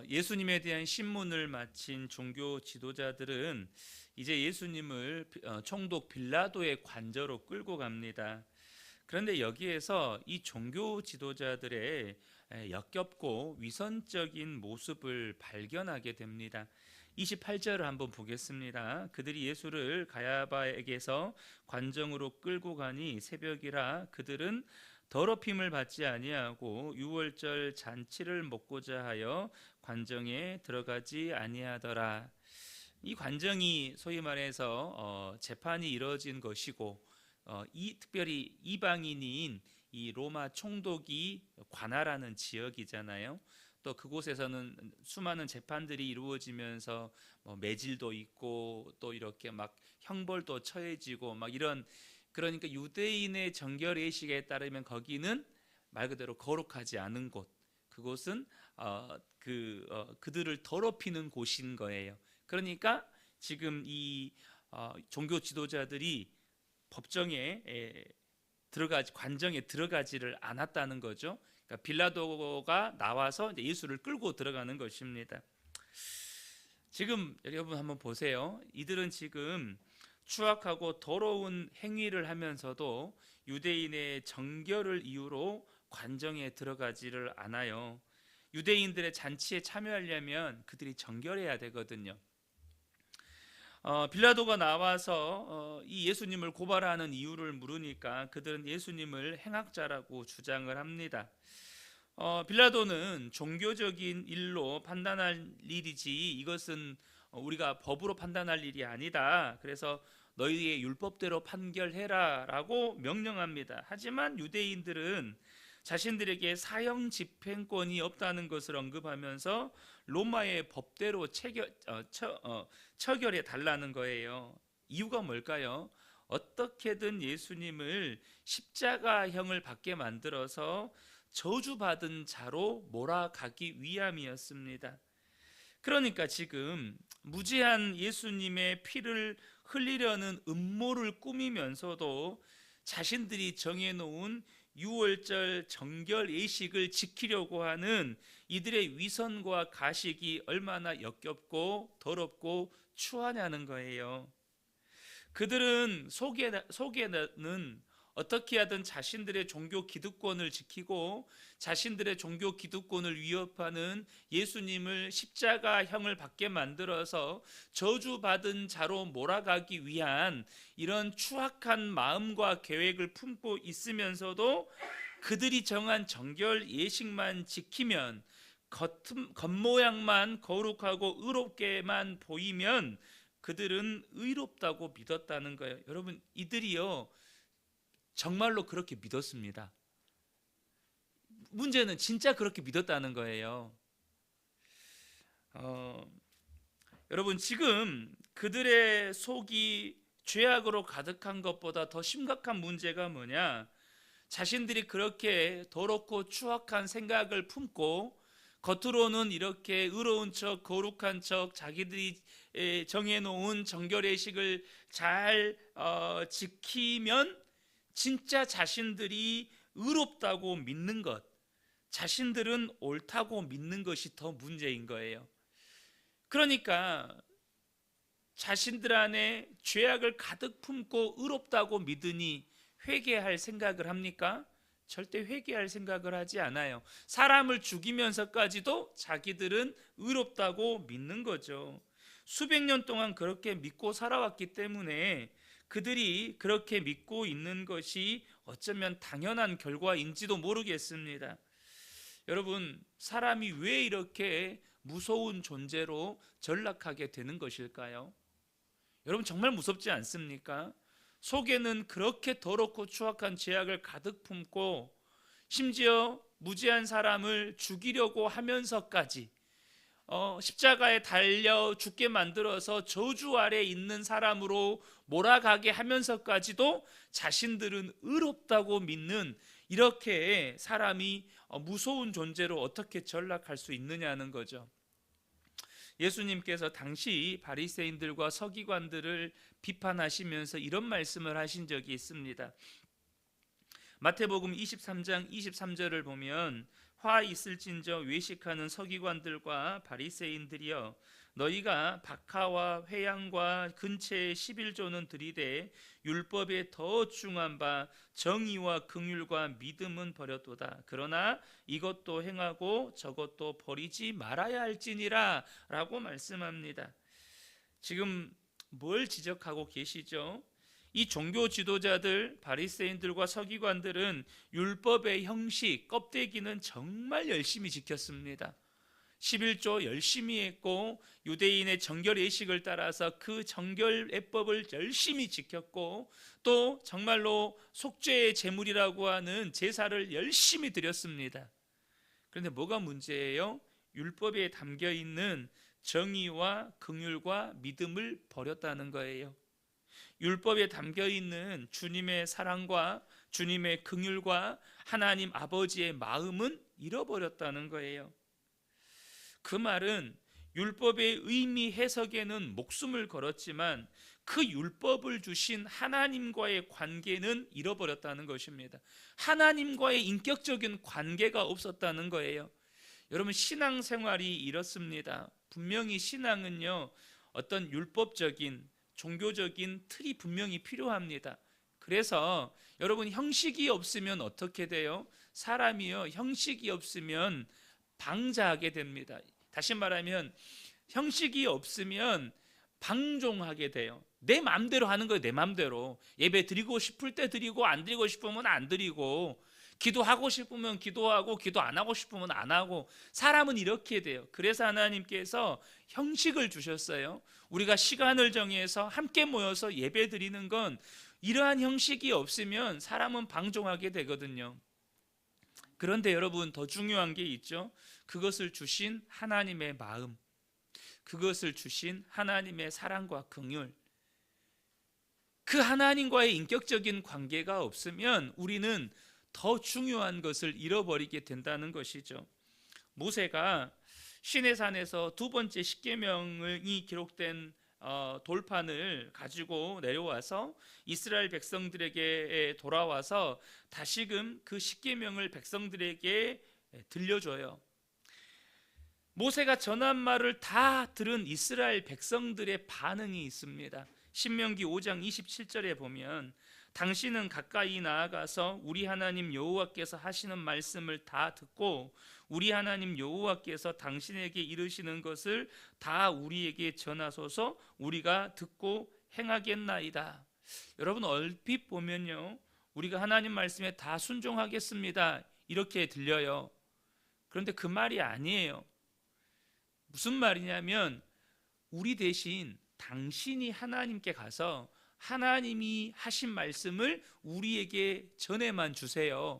예수님에 대한 신문을 마친 종교 지도자들은 이제 예수님을 총독 빌라도의 관저로 끌고 갑니다. 그런데 여기에서 이 종교 지도자들의 역겹고 위선적인 모습을 발견하게 됩니다. 28절을 한번 보겠습니다. 그들이 예수를 가야바에게서 관정으로 끌고 가니 새벽이라 그들은 더럽힘을 받지 아니하고 유월절 잔치를 먹고자 하여 관정에 들어가지 아니하더라. 이 관정이 소위 말해서 재판이 이루어진 것이고, 특별히 이방인인 이 로마 총독이 관할하는 지역이잖아요. 또 그곳에서는 수많은 재판들이 이루어지면서 매질도 있고 또 이렇게 막 형벌도 처해지고 막 이런, 그러니까 유대인의 정결 예식에 따르면 거기는 말 그대로 거룩하지 않은 곳, 그곳은 그들을 더럽히는 곳인 거예요. 그러니까 지금 이 종교 지도자들이 법정에 관정에 들어가지를 않았다는 거죠. 그러니까 빌라도가 나와서 이제 예수를 끌고 들어가는 것입니다. 지금 여러분 한번 보세요. 이들은 지금 추악하고 더러운 행위를 하면서도 유대인의 정결을 이유로 관정에 들어가지를 않아요. 유대인들의 잔치에 참여하려면 그들이 정결해야 되거든요. 빌라도가 나와서 이 예수님을 고발하는 이유를 물으니까 그들은 예수님을 행악자라고 주장을 합니다. 빌라도는 종교적인 일로 판단할 일이지 이것은 우리가 법으로 판단할 일이 아니다. 그래서 너희의 율법대로 판결해라 라고 명령합니다. 하지만 유대인들은 자신들에게 사형 집행권이 없다는 것을 언급하면서 로마의 법대로 처결해 달라는 거예요. 이유가 뭘까요? 어떻게든 예수님을 십자가형을 받게 만들어서 저주받은 자로 몰아가기 위함이었습니다. 그러니까 지금 무지한 예수님의 피를 흘리려는 음모를 꾸미면서도 자신들이 정해놓은 유월절 정결 예식을 지키려고 하는 이들의 위선과 가식이 얼마나 역겹고 더럽고 추하냐는 거예요. 그들은 속에는 어떻게 하든 자신들의 종교 기득권을 지키고 자신들의 종교 기득권을 위협하는 예수님을 십자가형을 받게 만들어서 저주받은 자로 몰아가기 위한 이런 추악한 마음과 계획을 품고 있으면서도 그들이 정한 정결 예식만 지키면, 겉모양만 거룩하고 의롭게만 보이면 그들은 의롭다고 믿었다는 거예요. 여러분, 이들이요 정말로 그렇게 믿었습니다. 문제는 진짜 그렇게 믿었다는 거예요. 여러분, 지금 그들의 속이 죄악으로 가득한 것보다 더 심각한 문제가 뭐냐? 자신들이 그렇게 더럽고 추악한 생각을 품고 겉으로는 이렇게 의로운 척 거룩한 척 자기들이 정해놓은 정결의식을 잘 지키면 진짜 자신들이 의롭다고 믿는 것, 자신들은 옳다고 믿는 것이 더 문제인 거예요. 그러니까 자신들 안에 죄악을 가득 품고 의롭다고 믿으니 회개할 생각을 합니까? 절대 회개할 생각을 하지 않아요. 사람을 죽이면서까지도 자기들은 의롭다고 믿는 거죠. 수백 년 동안 그렇게 믿고 살아왔기 때문에 그들이 그렇게 믿고 있는 것이 어쩌면 당연한 결과인지도 모르겠습니다. 여러분, 사람이 왜 이렇게 무서운 존재로 전락하게 되는 것일까요? 여러분, 정말 무섭지 않습니까? 속에는 그렇게 더럽고 추악한 죄악을 가득 품고 심지어 무지한 사람을 죽이려고 하면서까지 십자가에 달려 죽게 만들어서 저주 아래 있는 사람으로 몰아가게 하면서까지도 자신들은 의롭다고 믿는, 이렇게 사람이 무서운 존재로 어떻게 전락할 수 있느냐는 거죠. 예수님께서 당시 바리새인들과 서기관들을 비판하시면서 이런 말씀을 하신 적이 있습니다. 마태복음 23장 23절을 보면 화 있을진저 외식하는 서기관들과 바리새인들이여, 너희가 박하와 회양과 근처의 11조는 들이되 율법에 더 중한 바 정의와 긍휼과 믿음은 버렸도다. 그러나 이것도 행하고 저것도 버리지 말아야 할지니라 라고 말씀합니다. 지금 뭘 지적하고 계시죠? 이 종교 지도자들, 바리새인들과 서기관들은 율법의 형식, 껍데기는 정말 열심히 지켰습니다. 11조 열심히 했고, 유대인의 정결 예식을 따라서 그 정결 예법을 열심히 지켰고, 또 정말로 속죄의 제물이라고 하는 제사를 열심히 드렸습니다. 그런데 뭐가 문제예요? 율법에 담겨 있는 정의와 긍휼과 믿음을 버렸다는 거예요. 율법에 담겨 있는 주님의 사랑과 주님의 긍휼과 하나님 아버지의 마음은 잃어버렸다는 거예요. 그 말은 율법의 의미 해석에는 목숨을 걸었지만 그 율법을 주신 하나님과의 관계는 잃어버렸다는 것입니다. 하나님과의 인격적인 관계가 없었다는 거예요. 여러분, 신앙생활이 이렇습니다. 분명히 신앙은요, 어떤 율법적인 종교적인 틀이 분명히 필요합니다. 그래서 여러분, 형식이 없으면 어떻게 돼요? 사람이요, 형식이 없으면 방자하게 됩니다. 다시 말하면 형식이 없으면 방종하게 돼요. 내 마음대로 하는 거예요. 내 마음대로. 예배 드리고 싶을 때 드리고, 안 드리고 싶으면 안 드리고, 기도하고 싶으면 기도하고, 기도 안 하고 싶으면 안 하고. 사람은 이렇게 돼요. 그래서 하나님께서 형식을 주셨어요. 우리가 시간을 정해서 함께 모여서 예배 드리는 건 이러한 형식이 없으면 사람은 방종하게 되거든요. 그런데 여러분, 더 중요한 게 있죠. 그것을 주신 하나님의 마음, 그것을 주신 하나님의 사랑과 긍휼, 그 하나님과의 인격적인 관계가 없으면 우리는 더 중요한 것을 잃어버리게 된다는 것이죠. 모세가 시내산에서 두 번째 십계명이 기록된 돌판을 가지고 내려와서 이스라엘 백성들에게 돌아와서 다시금 그 십계명을 백성들에게 들려줘요. 모세가 전한 말을 다 들은 이스라엘 백성들의 반응이 있습니다. 신명기 5장 27절에 보면, 당신은 가까이 나아가서 우리 하나님 여호와께서 하시는 말씀을 다 듣고 우리 하나님 여호와께서 당신에게 이르시는 것을 다 우리에게 전하소서. 우리가 듣고 행하겠나이다. 여러분, 얼핏 보면요, 우리가 하나님 말씀에 다 순종하겠습니다 이렇게 들려요. 그런데 그 말이 아니에요. 무슨 말이냐면, 우리 대신 당신이 하나님께 가서 하나님이 하신 말씀을 우리에게 전해만 주세요.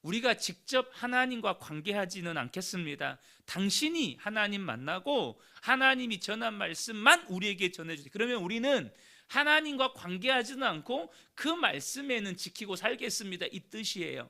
우리가 직접 하나님과 관계하지는 않겠습니다. 당신이 하나님 만나고 하나님이 전한 말씀만 우리에게 전해주세요. 그러면 우리는 하나님과 관계하지는 않고 그 말씀에는 지키고 살겠습니다, 이 뜻이에요.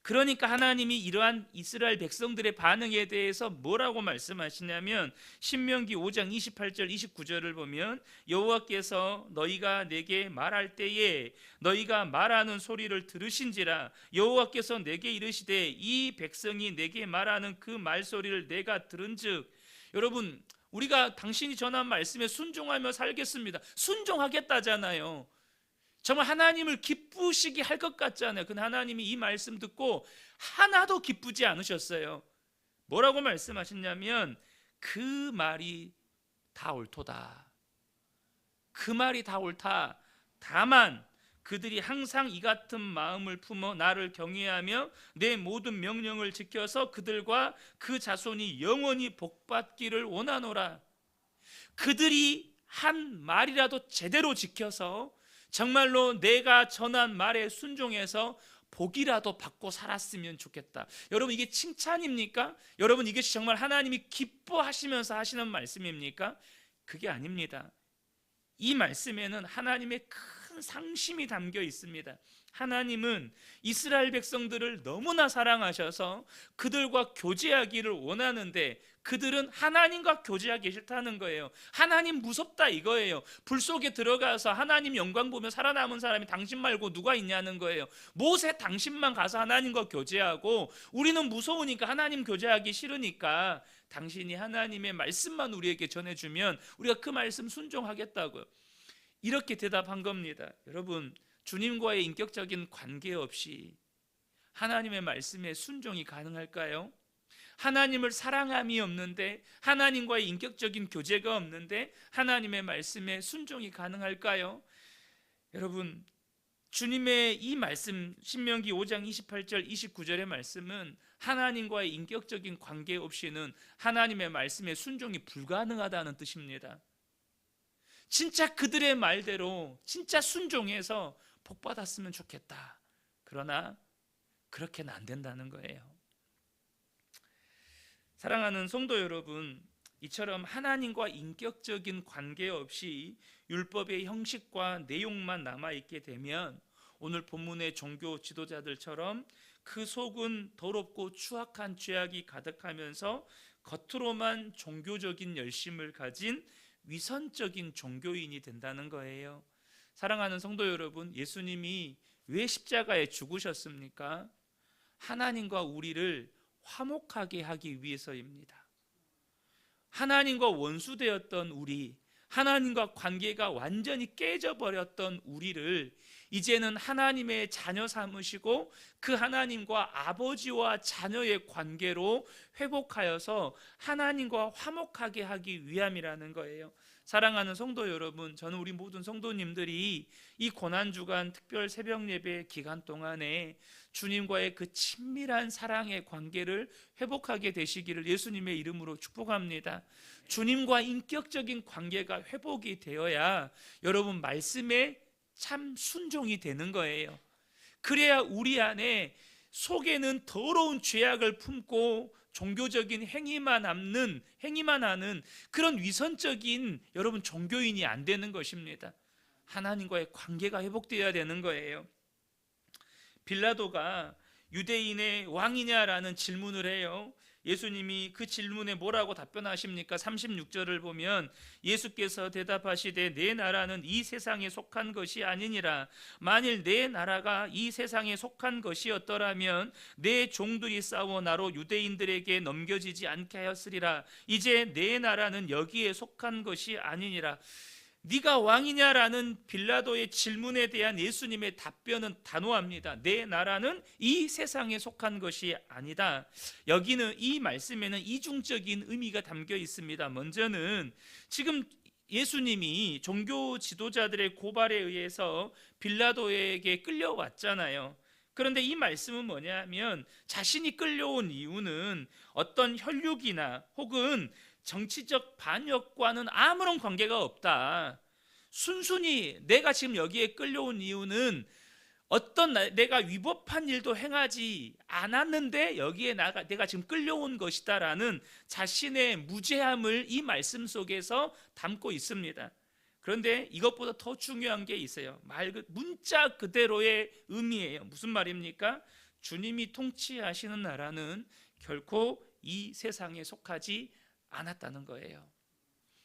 그러니까 하나님이 이러한 이스라엘 백성들의 반응에 대해서 뭐라고 말씀하시냐면, 신명기 5장 28절 29절을 보면, 여호와께서 너희가 내게 말할 때에 너희가 말하는 소리를 들으신지라. 여호와께서 내게 이르시되 이 백성이 내게 말하는 그 말소리를 내가 들은즉. 여러분, 우리가 당신이 전한 말씀에 순종하며 살겠습니다, 순종하겠다잖아요. 정말 하나님을 기쁘시게 할 것 같잖아요. 근데 하나님이 이 말씀 듣고 하나도 기쁘지 않으셨어요. 뭐라고 말씀하셨냐면, 그 말이 다 옳도다. 그 말이 다 옳다. 다만 그들이 항상 이 같은 마음을 품어 나를 경외하며 내 모든 명령을 지켜서 그들과 그 자손이 영원히 복받기를 원하노라. 그들이 한 말이라도 제대로 지켜서 정말로 내가 전한 말에 순종해서 복이라도 받고 살았으면 좋겠다. 여러분, 이게 칭찬입니까? 여러분, 이것이 정말 하나님이 기뻐하시면서 하시는 말씀입니까? 그게 아닙니다. 이 말씀에는 하나님의 큰 상심이 담겨 있습니다. 하나님은 이스라엘 백성들을 너무나 사랑하셔서 그들과 교제하기를 원하는데 그들은 하나님과 하기 싫다는 거예요. 하나님 무섭다 이거예요. 불 속에 들어가서 하나님 영광 보며 살아남은 사람이 당신 말고 누가 있냐는 거예요. 모세 당신만 가서 하나님과 교제하고 우리는 무서우니까 하나님 교제하기 싫으니까 당신이 하나님의 말씀만 우리에게 전해주면 우리가 그 말씀 순종하겠다고요. 이렇게 대답한 겁니다. 여러분, 주님과의 인격적인 관계 없이 하나님의 말씀에 순종이 가능할까요? 하나님을 사랑함이 없는데, 하나님과의 인격적인 교제가 없는데 하나님의 말씀에 순종이 가능할까요? 여러분, 주님의 이 말씀 신명기 5장 28절 29절의 말씀은 하나님과의 인격적인 관계 없이는 하나님의 말씀에 순종이 불가능하다는 뜻입니다. 진짜 그들의 말대로 진짜 순종해서 복 받았으면 좋겠다. 그러나 그렇게는 안 된다는 거예요. 사랑하는 성도 여러분, 이처럼 하나님과 인격적인 관계 없이 율법의 형식과 내용만 남아있게 되면 오늘 본문의 종교 지도자들처럼 그 속은 더럽고 추악한 죄악이 가득하면서 겉으로만 종교적인 열심을 가진 위선적인 종교인이 된다는 거예요. 사랑하는 성도 여러분, 예수님이 왜 십자가에 죽으셨습니까? 하나님과 우리를 화목하게 하기 위해서입니다. 하나님과 원수되었던 우리, 하나님과 관계가 완전히 깨져버렸던 우리를 이제는 하나님의 자녀 삼으시고 그 하나님과 아버지와 자녀의 관계로 회복하여서 하나님과 화목하게 하기 위함이라는 거예요. 사랑하는 성도 여러분, 저는 우리 모든 성도님들이 이 고난주간 특별 새벽 예배 기간 동안에 주님과의 그 친밀한 사랑의 관계를 회복하게 되시기를 예수님의 이름으로 축복합니다. 주님과 인격적인 관계가 회복이 되어야 여러분 말씀에 참 순종이 되는 거예요. 그래야 우리 안에 속에는 더러운 죄악을 품고 종교적인 행위만 하는 그런 위선적인 여러분 종교인이 안 되는 것입니다. 하나님과의 관계가 회복되어야 되는 거예요. 빌라도가 유대인의 왕이냐라는 질문을 해요. 예수님이 그 질문에 뭐라고 답변하십니까? 36절을 보면 예수께서 대답하시되 내 나라는 이 세상에 속한 것이 아니니라. 만일 내 나라가 이 세상에 속한 것이었더라면 내 종들이 싸워 나로 유대인들에게 넘겨지지 않게 하였으리라. 이제 내 나라는 여기에 속한 것이 아니니라. 네가 왕이냐라는 빌라도의 질문에 대한 예수님의 답변은 단호합니다. 내 나라는 이 세상에 속한 것이 아니다. 여기는 이 말씀에는 이중적인 의미가 담겨 있습니다. 먼저는 지금 예수님이 종교 지도자들의 고발에 의해서 빌라도에게 끌려왔잖아요. 그런데 이 말씀은 뭐냐면 자신이 끌려온 이유는 어떤 혈육이나 혹은 정치적 반역과는 아무런 관계가 없다. 순순히 내가 지금 여기에 끌려온 이유는 어떤 내가 위법한 일도 행하지 않았는데 여기에 내가 지금 끌려온 것이다라는 자신의 무죄함을 이 말씀 속에서 담고 있습니다. 그런데 이것보다 더 중요한 게 있어요. 문자 그대로의 의미예요. 무슨 말입니까? 주님이 통치하시는 나라는 결코 이 세상에 속하지 않았다는 거예요.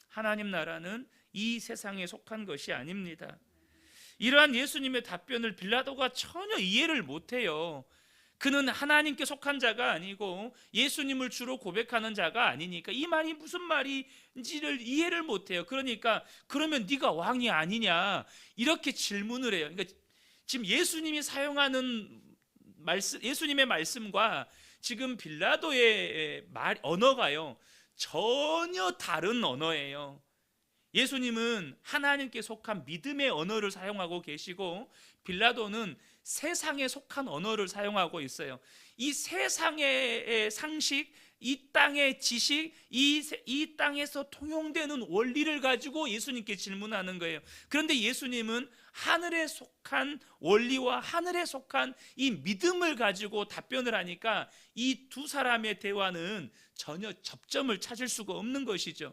하나님 나라는 이 세상에 속한 것이 아닙니다. 이러한 예수님의 답변을 빌라도가 전혀 이해를 못해요. 그는 하나님께 속한 자가 아니고 예수님을 주로 고백하는 자가 아니니까 이 말이 무슨 말인지를 이해를 못해요. 그러니까 그러면 네가 왕이 아니냐 이렇게 질문을 해요. 그러니까 지금 예수님이 사용하는 예수님의 말씀과 지금 빌라도의 언어가요 전혀 다른 언어예요. 예수님은 하나님께 속한 믿음의 언어를 사용하고 계시고 빌라도는 세상에 속한 언어를 사용하고 있어요. 이 세상의 상식, 이 땅의 지식, 이 땅에서 통용되는 원리를 가지고 예수님께 질문하는 거예요. 그런데 예수님은 하늘에 속한 원리와 하늘에 속한 이 믿음을 가지고 답변을 하니까 이 두 사람의 대화는 전혀 접점을 찾을 수가 없는 것이죠.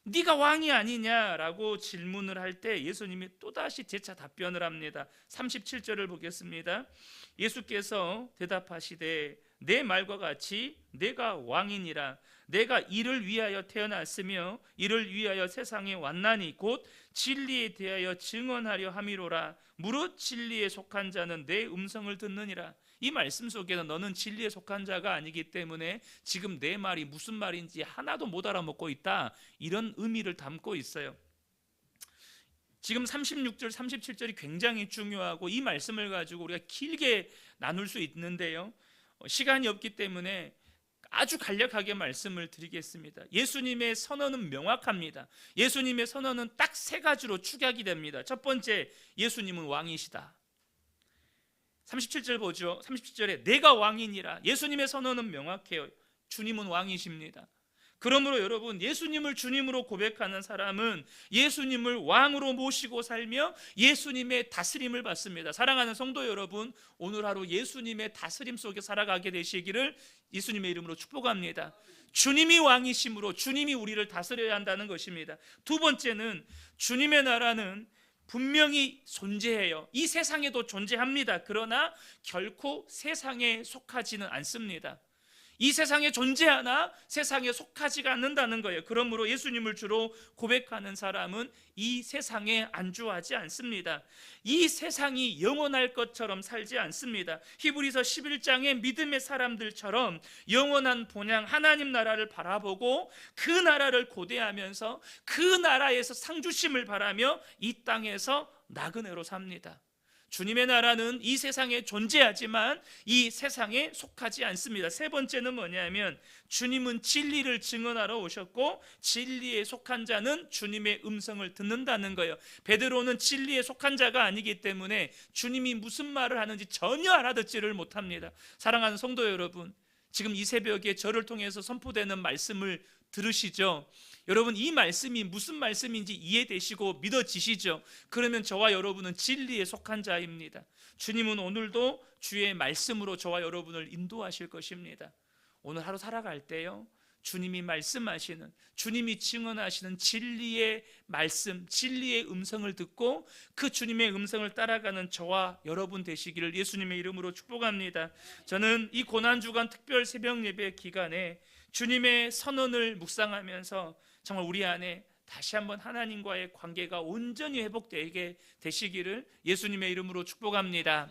네가 왕이 아니냐라고 질문을 할 때 예수님이 또다시 재차 답변을 합니다. 37절을 보겠습니다. 예수께서 대답하시되 내 말과 같이 내가 왕이니라. 내가 이를 위하여 태어났으며 이를 위하여 세상에 왔나니 곧 진리에 대하여 증언하려 함이로라. 무릇 진리에 속한 자는 내 음성을 듣느니라. 이 말씀 속에는 너는 진리에 속한 자가 아니기 때문에 지금 내 말이 무슨 말인지 하나도 못 알아먹고 있다, 이런 의미를 담고 있어요. 지금 36절 37절이 굉장히 중요하고 이 말씀을 가지고 우리가 길게 나눌 수 있는데요, 시간이 없기 때문에 아주 간략하게 말씀을 드리겠습니다. 예수님의 선언은 명확합니다. 예수님의 선언은 딱 세 가지로 축약이 됩니다. 첫 번째, 예수님은 왕이시다. 37절 보죠. 37절에 내가 왕이니라. 예수님의 선언은 명확해요. 주님은 왕이십니다. 그러므로 여러분, 예수님을 주님으로 고백하는 사람은 예수님을 왕으로 모시고 살며 예수님의 다스림을 받습니다. 사랑하는 성도 여러분, 오늘 하루 예수님의 다스림 속에 살아가게 되시기를 예수님의 이름으로 축복합니다. 주님이 왕이심으로 주님이 우리를 다스려야 한다는 것입니다. 두 번째는 주님의 나라는 분명히 존재해요. 이 세상에도 존재합니다. 그러나 결코 세상에 속하지는 않습니다. 이 세상에 존재하나 세상에 속하지가 않는다는 거예요. 그러므로 예수님을 주로 고백하는 사람은 이 세상에 안주하지 않습니다. 이 세상이 영원할 것처럼 살지 않습니다. 히브리서 11장의 믿음의 사람들처럼 영원한 본향 하나님 나라를 바라보고 그 나라를 고대하면서 그 나라에서 상주심을 바라며 이 땅에서 나그네로 삽니다. 주님의 나라는 이 세상에 존재하지만 이 세상에 속하지 않습니다. 세 번째는 뭐냐면 주님은 진리를 증언하러 오셨고 진리에 속한 자는 주님의 음성을 듣는다는 거예요. 베드로는 진리에 속한 자가 아니기 때문에 주님이 무슨 말을 하는지 전혀 알아듣지를 못합니다. 사랑하는 성도 여러분, 지금 이 새벽에 저를 통해서 선포되는 말씀을 들으시죠? 여러분, 이 말씀이 무슨 말씀인지 이해되시고 믿어지시죠? 그러면 저와 여러분은 진리에 속한 자입니다. 주님은 오늘도 주의 말씀으로 저와 여러분을 인도하실 것입니다. 오늘 하루 살아갈 때요, 주님이 말씀하시는, 주님이 증언하시는 진리의 말씀, 진리의 음성을 듣고 그 주님의 음성을 따라가는 저와 여러분 되시기를 예수님의 이름으로 축복합니다. 저는 이 고난주간 특별 새벽 예배 기간에 주님의 선언을 묵상하면서 정말 우리 안에 다시 한번 하나님과의 관계가 온전히 회복되게 되시기를 예수님의 이름으로 축복합니다.